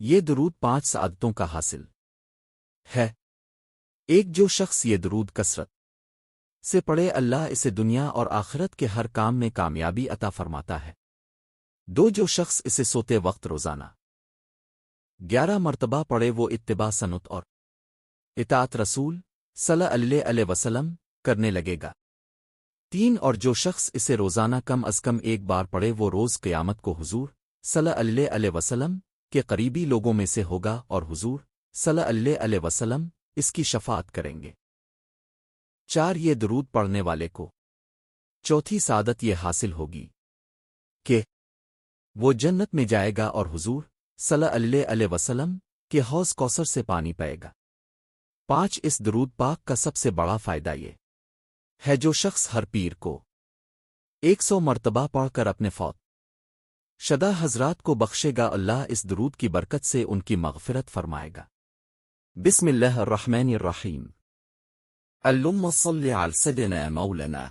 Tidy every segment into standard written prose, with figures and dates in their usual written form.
یہ درود 5 سعادتوں کا حاصل ہے۔ ایک جو شخص یہ درود کثرت سے پڑھے اللہ اسے دنیا اور آخرت کے ہر کام میں کامیابی عطا فرماتا ہے۔ 2 جو شخص اسے سوتے وقت روزانہ 11 مرتبہ پڑھے وہ اتباع سنت اور اطاعت رسول صلی اللہ علیہ وسلم کرنے لگے گا۔ 3 اور جو شخص اسے روزانہ کم از کم ایک بار پڑھے وہ روز قیامت کو حضور صلی اللہ علیہ وسلم کے قریبی لوگوں میں سے ہوگا اور حضور صلی اللہ علیہ وسلم اس کی شفاعت کریں گے۔ 4 یہ درود پڑھنے والے کو چوتھی سعادت یہ حاصل ہوگی کہ وہ جنت میں جائے گا اور حضور صلی اللہ علیہ وسلم کے حوض کوثر سے پانی پائے گا۔ 5 اس درود پاک کا سب سے بڑا فائدہ یہ ہے جو شخص ہر پیر کو 100 مرتبہ پڑھ کر اپنے فوت شدہ حضرات کو بخشے گا اللہ اس درود کی برکت سے ان کی مغفرت فرمائے گا۔ بسم اللہ الرحمن الرحیم۔ اللهم صل على سيدنا مولانا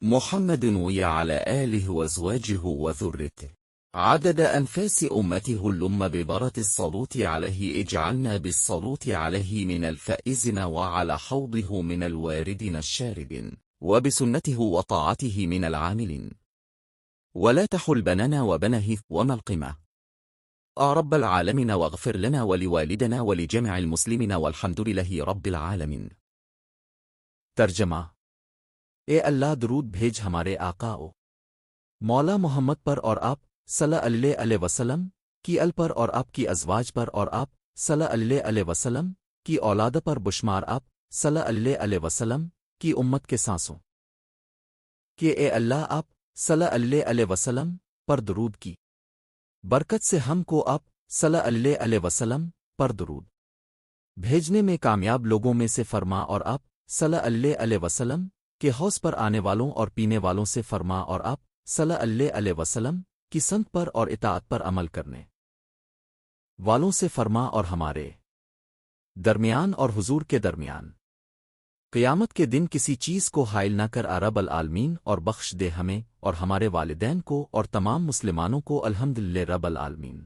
محمد وعلى آله وأزواجه وذريته عدد أنفاس أمته اللهم ببركة الصلاة عليه اجعلنا بالصلاة عليه من الفائزين وعلى حوضه من الواردين الشاربين وبسنته وطاعته من العاملين ولا تحل بننا وبنه ونلقمه رب العالمين واغفر لنا ولوالدنا ولجميع المسلمين والحمد لله رب العالمين۔ ترجمہ: اے اللہ درود بھیج ہمارے آقا و مولا محمد پر اور آپ صلی اللہ علیہ وسلم کی ال پر اور آپ کی ازواج پر اور آپ صلی اللہ علیہ وسلم کی اولاد پر بشمار آپ صلی اللہ علیہ وسلم کی امت کے سانسوں کہ اے اللہ آپ صلی اللہ علیہ وسلم پر درود کی برکت سے ہم کو آپ صلی اللہ علیہ وسلم پر درود بھیجنے میں کامیاب لوگوں میں سے فرما اور آپ صلی اللہ علیہ وسلم کے حوض پر آنے والوں اور پینے والوں سے فرما اور آپ صلی اللہ علیہ وسلم کی سنت پر اور اطاعت پر عمل کرنے والوں سے فرما اور ہمارے درمیان اور حضور کے درمیان قیامت کے دن کسی چیز کو حائل نہ کر رب العالمین اور بخش دے ہمیں اور ہمارے والدین کو اور تمام مسلمانوں کو الحمدللہ رب العالمین۔